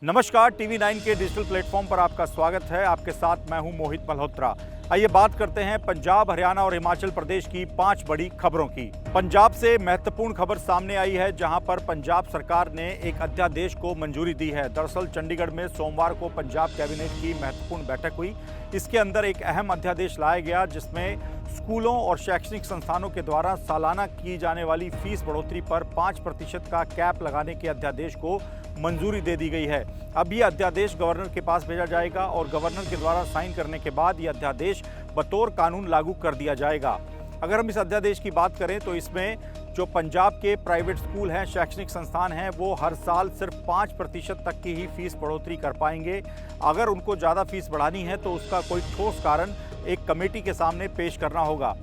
नमस्कार, टीवी 9 के digital platform पर आपका स्वागत है। आपके साथ मैं हूं मोहित मल्होत्रा। आइए बात करते हैं पंजाब, हरियाणा और हिमाचल प्रदेश की 5 बड़ी खबरों की। पंजाब से महत्वपूर्ण खबर सामने आई है, जहां पर पंजाब सरकार ने एक अध्यादेश को मंजूरी दी है। दरअसल चंडीगढ़ में सोमवार को पंजाब कैबिनेट की महत्वपूर्ण बैठक हुई। इसके अंदर एक अहम अध्यादेश लाया गया, जिसमें स्कूलों और शैक्षणिक संस्थानों के द्वारा सालाना की जाने वाली फीस बढ़ोतरी पर 5% का कैप लगाने के अध्यादेश को मंजूरी दे दी गई है। अब यह अध्यादेश गवर्नर के पास भेजा जाएगा और गवर्नर के द्वारा साइन करने के बाद यह अध्यादेश बतौर कानून लागू कर दिया जाएगा। अगर हम इस अध्यादेश की बात करें तो इसमें जो पंजाब के प्राइवेट स्कूल हैं, शैक्षणिक संस्थान हैं, वो हर साल सिर्फ 5% तक की ही फीस बढ़ोतरी कर पाएंगे। अगर उनको ज़्यादा फीस बढ़ानी है तो उसका कोई ठोस कारण एक कमेटी के सामने पेश करना होगा।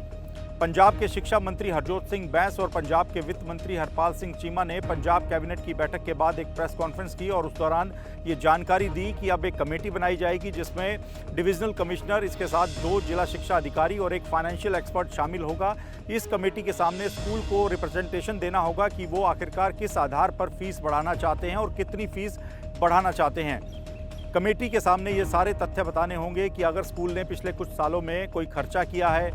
पंजाब के शिक्षा मंत्री हरजोत सिंह बैंस और पंजाब के वित्त मंत्री हरपाल सिंह चीमा ने पंजाब कैबिनेट की बैठक के बाद एक प्रेस कॉन्फ्रेंस की और उस दौरान ये जानकारी दी कि अब एक कमेटी बनाई जाएगी, जिसमें डिविजनल कमिश्नर, इसके साथ 2 जिला शिक्षा अधिकारी और एक फाइनेंशियल एक्सपर्ट शामिल होगा। इस कमेटी के सामने स्कूल को रिप्रेजेंटेशन देना होगा कि वो आखिरकार किस आधार पर फीस बढ़ाना चाहते हैं और कितनी फीस बढ़ाना चाहते हैं। कमेटी के सामने ये सारे तथ्य बताने होंगे कि अगर स्कूल ने पिछले कुछ सालों में कोई खर्चा किया है,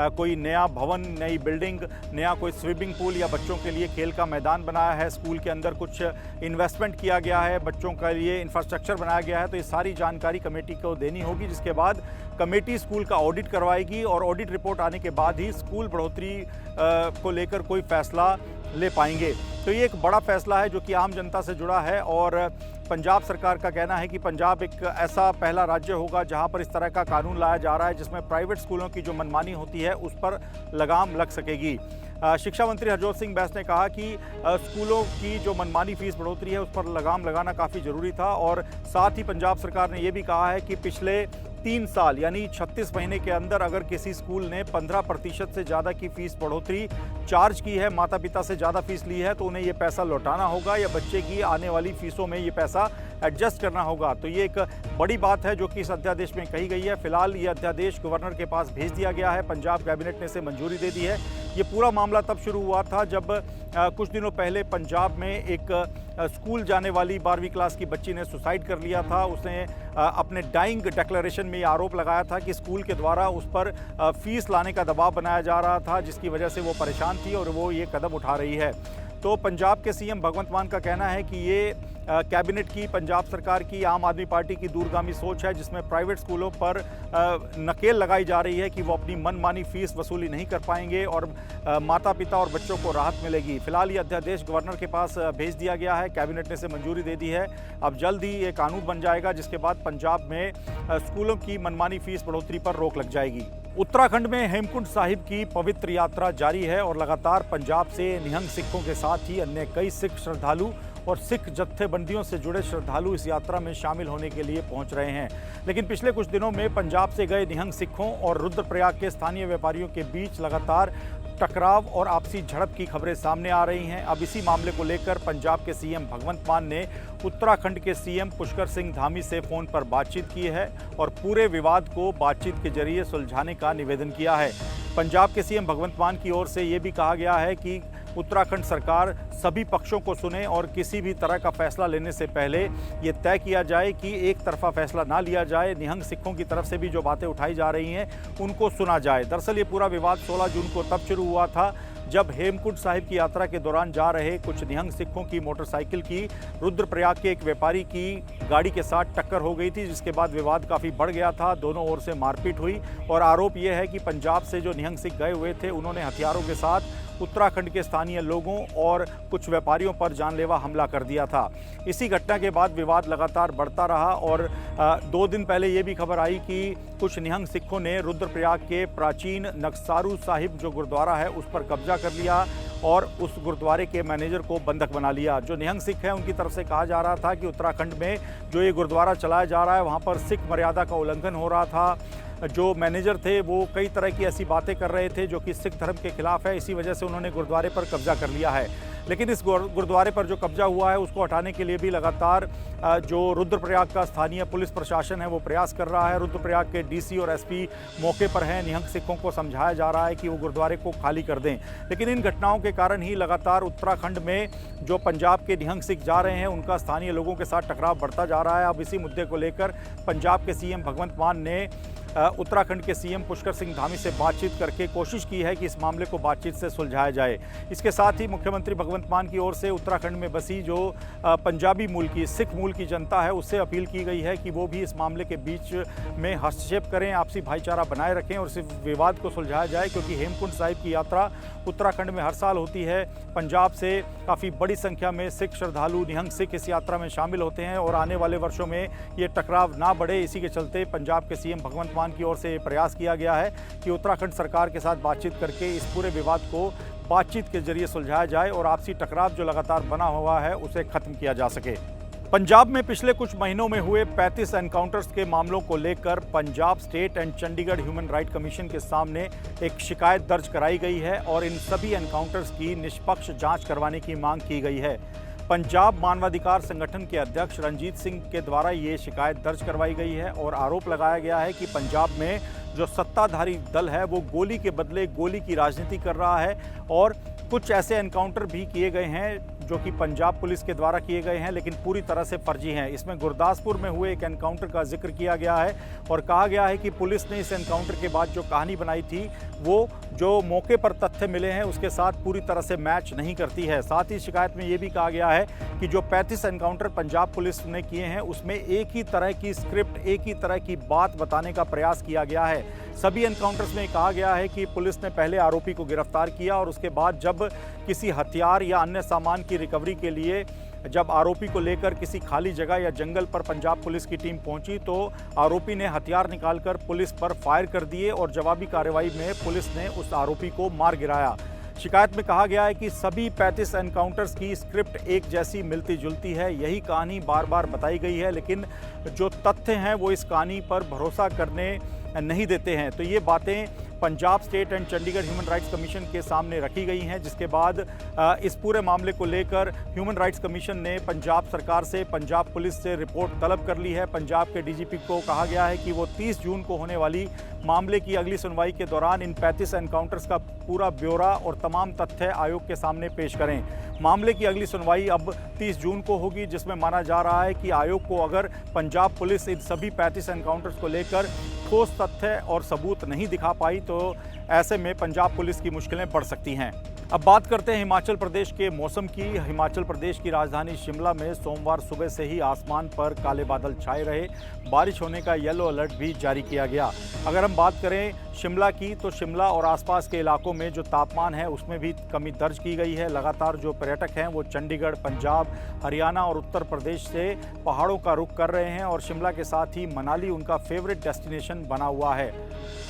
कोई नया भवन, नई बिल्डिंग, नया कोई स्विमिंग पूल या बच्चों के लिए खेल का मैदान बनाया है, स्कूल के अंदर कुछ इन्वेस्टमेंट किया गया है, बच्चों के लिए इंफ्रास्ट्रक्चर बनाया गया है, तो ये सारी जानकारी कमेटी को देनी होगी, जिसके बाद कमेटी स्कूल का ऑडिट करवाएगी और ऑडिट रिपोर्ट आने के बाद ही स्कूल बढ़ोतरी को लेकर कोई फैसला ले पाएंगे। तो ये एक बड़ा फैसला है जो कि आम जनता से जुड़ा है और पंजाब सरकार का कहना है कि पंजाब एक ऐसा पहला राज्य होगा जहां पर इस तरह का कानून लाया जा रहा है, जिसमें प्राइवेट स्कूलों की जो मनमानी होती है उस पर लगाम लग सकेगी। शिक्षा मंत्री हरजोत सिंह बैंस ने कहा कि स्कूलों की जो मनमानी फीस बढ़ोतरी है उस पर लगाम लगाना काफ़ी ज़रूरी था और साथ ही पंजाब सरकार ने यह भी कहा है कि पिछले 3 साल यानी 36 महीने के अंदर अगर किसी स्कूल ने 15% से ज़्यादा की फीस बढ़ोतरी चार्ज की है, माता पिता से ज़्यादा फीस ली है, तो उन्हें ये पैसा लौटाना होगा या बच्चे की आने वाली फीसों में ये पैसा एडजस्ट करना होगा। तो ये एक बड़ी बात है जो कि इस अध्यादेश में कही गई है। फिलहाल ये अध्यादेश गवर्नर के पास भेज दिया गया है, पंजाब कैबिनेट ने इसे मंजूरी दे दी है। ये पूरा मामला तब शुरू हुआ था जब कुछ दिनों पहले पंजाब में एक स्कूल जाने वाली 12वीं क्लास की बच्ची ने सुसाइड कर लिया था। उसने अपने डाइंग डिक्लेरेशन में ये आरोप लगाया था कि स्कूल के द्वारा उस पर फीस लाने का दबाव बनाया जा रहा था, जिसकी वजह से वो परेशान थी और वो ये कदम उठा रही है। तो पंजाब के सीएम भगवंत मान का कहना है कि ये कैबिनेट की, पंजाब सरकार की, आम आदमी पार्टी की दूरगामी सोच है, जिसमें प्राइवेट स्कूलों पर नकेल लगाई जा रही है कि वो अपनी मनमानी फीस वसूली नहीं कर पाएंगे और माता पिता और बच्चों को राहत मिलेगी। फिलहाल ये अध्यादेश गवर्नर के पास भेज दिया गया है, कैबिनेट ने इसे मंजूरी दे दी है। अब जल्द ही ये कानून बन जाएगा, जिसके बाद पंजाब में स्कूलों की मनमानी फीस बढ़ोतरी पर रोक लग जाएगी। उत्तराखंड में हेमकुंड साहिब की पवित्र यात्रा जारी है और लगातार पंजाब से निहंग सिखों के साथ ही अन्य कई सिख श्रद्धालु और सिख जत्थेबंदियों से जुड़े श्रद्धालु इस यात्रा में शामिल होने के लिए पहुंच रहे हैं। लेकिन पिछले कुछ दिनों में पंजाब से गए निहंग सिखों और रुद्रप्रयाग के स्थानीय व्यापारियों के बीच लगातार टकराव और आपसी झड़प की खबरें सामने आ रही हैं। अब इसी मामले को लेकर पंजाब के सीएम भगवंत मान ने उत्तराखंड के सीएम पुष्कर सिंह धामी से फ़ोन पर बातचीत की है और पूरे विवाद को बातचीत के जरिए सुलझाने का निवेदन किया है। पंजाब के सीएम भगवंत मान की ओर से ये भी कहा गया है कि उत्तराखंड सरकार सभी पक्षों को सुने और किसी भी तरह का फैसला लेने से पहले ये तय किया जाए कि एक तरफा फैसला ना लिया जाए। निहंग सिखों की तरफ से भी जो बातें उठाई जा रही हैं उनको सुना जाए। दरअसल ये पूरा विवाद 16 जून को तब शुरू हुआ था जब हेमकुंड साहिब की यात्रा के दौरान जा रहे कुछ निहंग सिखों की मोटरसाइकिल की रुद्रप्रयाग के एक व्यापारी की गाड़ी के साथ टक्कर हो गई थी, जिसके बाद विवाद काफ़ी बढ़ गया था। दोनों ओर से मारपीट हुई और आरोप यह है कि पंजाब से जो निहंग सिख गए हुए थे उन्होंने हथियारों के साथ उत्तराखंड के स्थानीय लोगों और कुछ व्यापारियों पर जानलेवा हमला कर दिया था। इसी घटना के बाद विवाद लगातार बढ़ता रहा और 2 दिन पहले ये भी खबर आई कि कुछ निहंग सिखों ने रुद्रप्रयाग के प्राचीन नक्सारू साहिब जो गुरुद्वारा है उस पर कब्जा कर लिया और उस गुरुद्वारे के मैनेजर को बंधक बना लिया। जो निहंग सिख हैं उनकी तरफ से कहा जा रहा था कि उत्तराखंड में जो ये गुरुद्वारा चलाया जा रहा है वहाँ पर सिख मर्यादा का उल्लंघन हो रहा था। जो मैनेजर थे वो कई तरह की ऐसी बातें कर रहे थे जो कि सिख धर्म के खिलाफ है, इसी वजह से उन्होंने गुरुद्वारे पर कब्जा कर लिया है। लेकिन इस गुरुद्वारे पर जो कब्जा हुआ है उसको हटाने के लिए भी लगातार जो रुद्रप्रयाग का स्थानीय पुलिस प्रशासन है वो प्रयास कर रहा है। रुद्रप्रयाग के डीसी और एसपी मौके पर हैं। निहंग सिखों को समझाया जा रहा है कि वो गुरुद्वारे को खाली कर दें, लेकिन इन घटनाओं के कारण ही लगातार उत्तराखंड में जो पंजाब के निहंग सिख जा रहे हैं उनका स्थानीय लोगों के साथ टकराव बढ़ता जा रहा है। अब इसी मुद्दे को लेकर पंजाब के सीएम भगवंत मान ने उत्तराखंड के सीएम पुष्कर सिंह धामी से बातचीत करके कोशिश की है कि इस मामले को बातचीत से सुलझाया जाए। इसके साथ ही मुख्यमंत्री भगवंत मान की ओर से उत्तराखंड में बसी जो पंजाबी मूल की सिख मूल की जनता है उससे अपील की गई है कि वो भी इस मामले के बीच में हस्तक्षेप करें, आपसी भाईचारा बनाए रखें और इस विवाद को सुलझाया जाए, क्योंकि हेमकुंड साहिब की यात्रा उत्तराखंड में हर साल होती है। पंजाब से काफ़ी बड़ी संख्या में सिख श्रद्धालु निहंग सिख इस यात्रा में शामिल होते हैं और आने वाले वर्षों में ये टकराव ना बढ़े, इसी के चलते पंजाब के सीएम भगवंत मान की ओर से प्रयास किया गया है कि उत्तराखंड सरकार के साथ बातचीत करके इस पूरे विवाद को बातचीत के जरिए सुलझाया जाए और आपसी टकराव जो लगातार बना हुआ है उसे खत्म किया जा सके। पंजाब में पिछले कुछ महीनों में हुए 35 एनकाउंटर्स के मामलों को लेकर Punjab state and Chandigarh human right commission के सामने एक शिकायत दर्ज कराई गई है और इन सभी एनकाउंटर्स की निष्पक्ष जांच करवाने की मांग की गई है। पंजाब मानवाधिकार संगठन के अध्यक्ष रंजीत सिंह के द्वारा ये शिकायत दर्ज करवाई गई है और आरोप लगाया गया है कि पंजाब में जो सत्ताधारी दल है वो गोली के बदले गोली की राजनीति कर रहा है और कुछ ऐसे एनकाउंटर भी किए गए हैं जो कि पंजाब पुलिस के द्वारा किए गए हैं, लेकिन पूरी तरह से फर्जी हैं। इसमें गुरदासपुर में हुए एक एनकाउंटर का जिक्र किया गया है और कहा गया है कि पुलिस ने इस एनकाउंटर के बाद जो कहानी बनाई थी वो जो मौके पर तथ्य मिले हैं उसके साथ पूरी तरह से मैच नहीं करती है। साथ ही शिकायत में ये भी कहा गया है कि जो 35 एनकाउंटर पंजाब पुलिस ने किए हैं उसमें एक ही तरह की स्क्रिप्ट, एक ही तरह की बात बताने का प्रयास किया गया है। सभी एनकाउंटर्स में कहा गया है कि पुलिस ने पहले आरोपी को गिरफ्तार किया और उसके बाद जब किसी हथियार या अन्य सामान की रिकवरी के लिए जब आरोपी को लेकर किसी खाली जगह या जंगल पर पंजाब पुलिस की टीम पहुंची तो आरोपी ने हथियार निकालकर पुलिस पर फायर कर दिए और जवाबी कार्रवाई में पुलिस ने उस आरोपी को मार गिराया। शिकायत में कहा गया है कि सभी 35 एनकाउंटर्स की स्क्रिप्ट एक जैसी मिलती जुलती है, यही कहानी बार बार बताई गई है, लेकिन जो तथ्य हैं वो इस कहानी पर भरोसा करने नहीं देते हैं। तो ये बातें Punjab state and Chandigarh human rights commission के सामने रखी गई हैं, जिसके बाद इस पूरे मामले को लेकर ह्यूमन राइट्स कमीशन ने पंजाब सरकार से, पंजाब पुलिस से रिपोर्ट तलब कर ली है। पंजाब के डीजीपी को कहा गया है कि वो 30 जून को होने वाली मामले की अगली सुनवाई के दौरान इन 35 एनकाउंटर्स का पूरा ब्यौरा और तमाम तथ्य आयोग के सामने पेश करें। मामले की अगली सुनवाई अब 30 जून को होगी, जिसमें माना जा रहा है कि आयोग को अगर पंजाब पुलिस इन सभी 35 एनकाउंटर्स को लेकर ठोस तथ्य और सबूत नहीं दिखा पाई तो ऐसे में पंजाब पुलिस की मुश्किलें बढ़ सकती हैं। अब बात करते हैं हिमाचल प्रदेश के मौसम की। हिमाचल प्रदेश की राजधानी शिमला में सोमवार सुबह से ही आसमान पर काले बादल छाए रहे, बारिश होने का येलो अलर्ट भी जारी किया गया। अगर हम बात करें शिमला की तो शिमला और आसपास के इलाकों में जो तापमान है उसमें भी कमी दर्ज की गई है। लगातार जो पर्यटक हैं वो चंडीगढ़, पंजाब, हरियाणा और उत्तर प्रदेश से पहाड़ों का रुख कर रहे हैं और शिमला के साथ ही मनाली उनका फेवरेट डेस्टिनेशन बना हुआ है।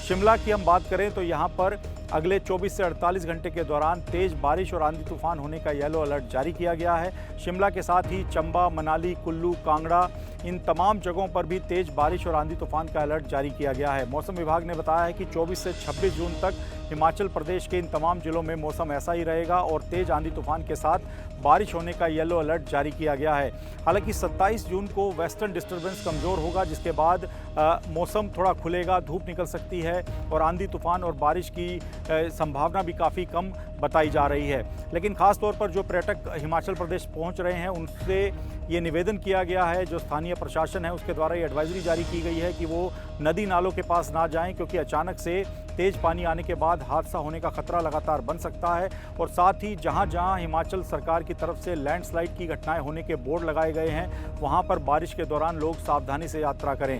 शिमला की हम बात करें तो यहाँ पर अगले 24 से 48 घंटे के दौरान तेज़ बारिश और आंधी तूफान होने का येलो अलर्ट जारी किया गया है। शिमला के साथ ही चंबा, मनाली, कुल्लू, कांगड़ा इन तमाम जगहों पर भी तेज़ बारिश और आंधी तूफान का अलर्ट जारी किया गया है। मौसम विभाग ने बताया है कि 24 से 26 जून तक हिमाचल प्रदेश के इन तमाम जिलों में मौसम ऐसा ही रहेगा और तेज़ आंधी तूफान के साथ बारिश होने का येलो अलर्ट जारी किया गया है। हालांकि 27 जून को वेस्टर्न डिस्टर्बेंस कमज़ोर होगा, जिसके बाद मौसम थोड़ा खुलेगा, धूप निकल सकती है और आंधी तूफान और बारिश की संभावना भी काफ़ी कम बताई जा रही है। लेकिन ख़ास तौर पर जो पर्यटक हिमाचल प्रदेश पहुंच रहे हैं उनसे ये निवेदन किया गया है, जो स्थानीय प्रशासन है उसके द्वारा ये एडवाइजरी जारी की गई है कि वो नदी नालों के पास ना जाएं, क्योंकि अचानक से तेज़ पानी आने के बाद हादसा होने का खतरा लगातार बन सकता है। और साथ ही जहां जहां हिमाचल सरकार की तरफ से लैंडस्लाइड की घटनाएं होने के बोर्ड लगाए गए हैं वहां पर बारिश के दौरान लोग सावधानी से यात्रा करें।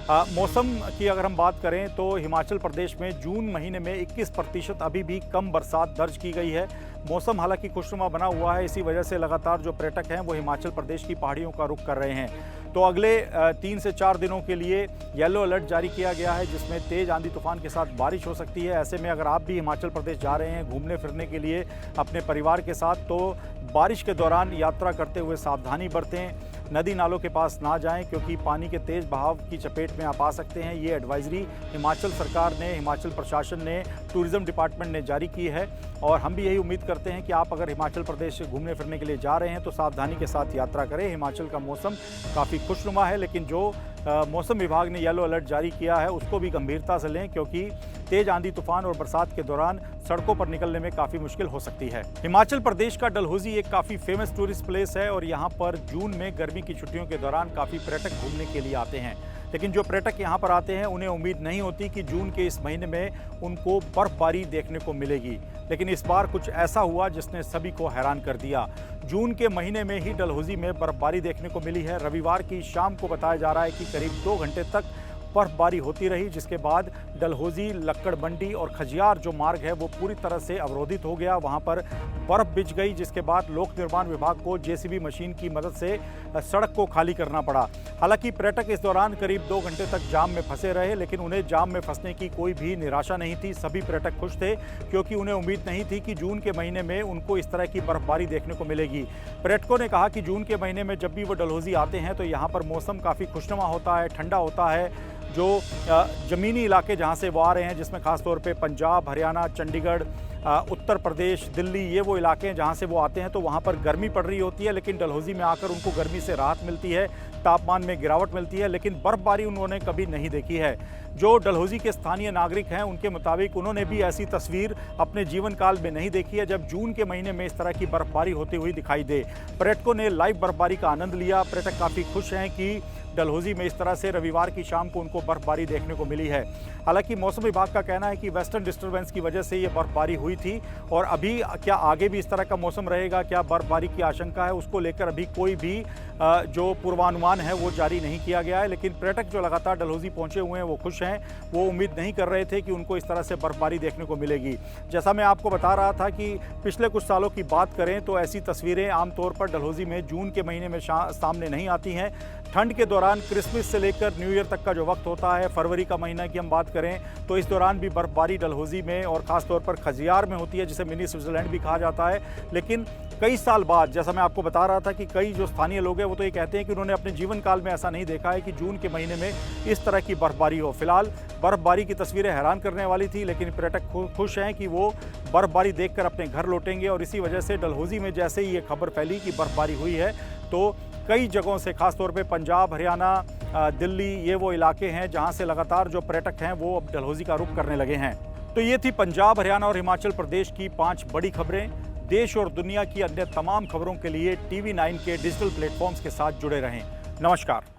मौसम की अगर हम बात करें तो हिमाचल प्रदेश में जून महीने में 21% अभी भी कम बरसात दर्ज की गई है। मौसम हालांकि खुशनुमा बना हुआ है, इसी वजह से लगातार जो पर्यटक हैं वो हिमाचल प्रदेश की पहाड़ियों का रुख कर रहे हैं। तो अगले 3 से 4 दिनों के लिए येलो अलर्ट जारी किया गया है, जिसमें तेज़ आंधी तूफान के साथ बारिश हो सकती है। ऐसे में अगर आप भी हिमाचल प्रदेश जा रहे हैं घूमने फिरने के लिए अपने परिवार के साथ, तो बारिश के दौरान यात्रा करते हुए सावधानी बरतें। नदी नालों के पास ना जाएं क्योंकि पानी के तेज़ बहाव की चपेट में आप आ सकते हैं। ये एडवाइजरी हिमाचल सरकार ने, हिमाचल प्रशासन ने, टूरिज्म डिपार्टमेंट ने जारी की है और हम भी यही उम्मीद करते हैं कि आप अगर हिमाचल प्रदेश घूमने फिरने के लिए जा रहे हैं तो सावधानी के साथ यात्रा करें। हिमाचल का मौसम काफ़ी खुशनुमा है, लेकिन जो मौसम विभाग ने येलो अलर्ट जारी किया है उसको भी गंभीरता से लें क्योंकि तेज आंधी तूफान और बरसात के दौरान सड़कों पर निकलने में काफ़ी मुश्किल हो सकती है। हिमाचल प्रदेश का डलहौजी एक काफ़ी फेमस टूरिस्ट प्लेस है और यहाँ पर जून में गर्मी की छुट्टियों के दौरान काफ़ी पर्यटक घूमने के लिए आते हैं। लेकिन जो पर्यटक यहाँ पर आते हैं उन्हें उम्मीद नहीं होती कि जून के इस महीने में उनको बर्फबारी देखने को मिलेगी, लेकिन इस बार कुछ ऐसा हुआ जिसने सभी को हैरान कर दिया। जून के महीने में ही डलहौजी में बर्फबारी देखने को मिली है। रविवार की शाम को बताया जा रहा है कि करीब 2 घंटे तक बर्फबारी होती रही, जिसके बाद डलहौजी, लक्कड़ मंडी और खजियार जो मार्ग है वो पूरी तरह से अवरोधित हो गया। वहां पर बर्फ बिछ गई, जिसके बाद लोक निर्माण विभाग को जेसीबी मशीन की मदद से सड़क को खाली करना पड़ा। हालांकि पर्यटक इस दौरान करीब 2 घंटे तक जाम में फंसे रहे, लेकिन उन्हें जाम में फंसने की कोई भी निराशा नहीं थी। सभी पर्यटक खुश थे क्योंकि उन्हें उम्मीद नहीं थी कि जून के महीने में उनको इस तरह की बर्फबारी देखने को मिलेगी। पर्यटकों ने कहा कि जून के महीने में जब भी वो डलहौजी आते हैं तो यहाँ पर मौसम काफ़ी खुशनुमा होता है, ठंडा होता है। जो ज़मीनी इलाके जहाँ से वो आ रहे हैं, जिसमें ख़ासतौर पे पंजाब, हरियाणा, चंडीगढ़, उत्तर प्रदेश, दिल्ली, ये वो इलाके हैं जहाँ से वो आते हैं, तो वहाँ पर गर्मी पड़ रही होती है, लेकिन डलहौजी में आकर उनको गर्मी से राहत मिलती है, तापमान में गिरावट मिलती है, लेकिन बर्फबारी उन्होंने कभी नहीं देखी है। जो डलहौजी के स्थानीय नागरिक हैं उनके मुताबिक उन्होंने भी ऐसी तस्वीर अपने जीवन काल में नहीं देखी है जब जून के महीने में इस तरह की बर्फबारी होती हुई दिखाई दे। पर्यटकों ने लाइव बर्फबारी का आनंद लिया। पर्यटक काफ़ी खुश हैं कि डलहौजी में इस तरह से रविवार की शाम को उनको बर्फबारी देखने को मिली है। हालांकि मौसम विभाग का कहना है कि वेस्टर्न डिस्टर्बेंस की वजह से ये बर्फबारी हुई थी और अभी क्या आगे भी इस तरह का मौसम रहेगा, क्या बर्फबारी की आशंका है, उसको लेकर अभी कोई भी जो पूर्वानुमान है वो जारी नहीं किया गया है। लेकिन पर्यटक जो लगातार डलहौजी पहुंचे हुए हैं वो खुश हैं। वो उम्मीद नहीं कर रहे थे कि उनको इस तरह से बर्फबारी देखने को मिलेगी। जैसा मैं आपको बता रहा था कि पिछले कुछ सालों की बात करें तो ऐसी तस्वीरें आमतौर पर डलहौजी में जून के महीने में सामने नहीं आती हैं। ठंड के दौरान क्रिसमस से लेकर न्यू ईयर तक का जो वक्त होता है, फरवरी का महीना की हम बात करें तो इस दौरान भी बर्फबारी डलहौजी में और ख़ासतौर पर खजियार में होती है, जिसे मिनी स्विट्ज़रलैंड भी कहा जाता है। लेकिन कई साल बाद, जैसा मैं आपको बता रहा था कि कई जो स्थानीय लोग हैं वो तो ये कहते हैं कि उन्होंने अपने जीवन काल में ऐसा नहीं देखा है कि जून के महीने में इस तरह की बर्फबारी हो। फिलहाल बर्फबारी की तस्वीरें हैरान करने वाली थी, लेकिन पर्यटक खुश हैं कि वो बर्फबारी देखकर अपने घर लौटेंगे। और इसी वजह से डलहौजी में जैसे ही ये खबर फैली कि बर्फबारी हुई है तो कई जगहों से, खासतौर पे पंजाब, हरियाणा, दिल्ली, ये वो इलाके हैं जहां से लगातार जो पर्यटक हैं वो अब डलहौजी का रुख करने लगे हैं। तो ये थी पंजाब, हरियाणा और हिमाचल प्रदेश की 5 बड़ी खबरें। देश और दुनिया की अन्य तमाम खबरों के लिए TV9 के डिजिटल प्लेटफॉर्म्स के साथ जुड़े रहें। नमस्कार।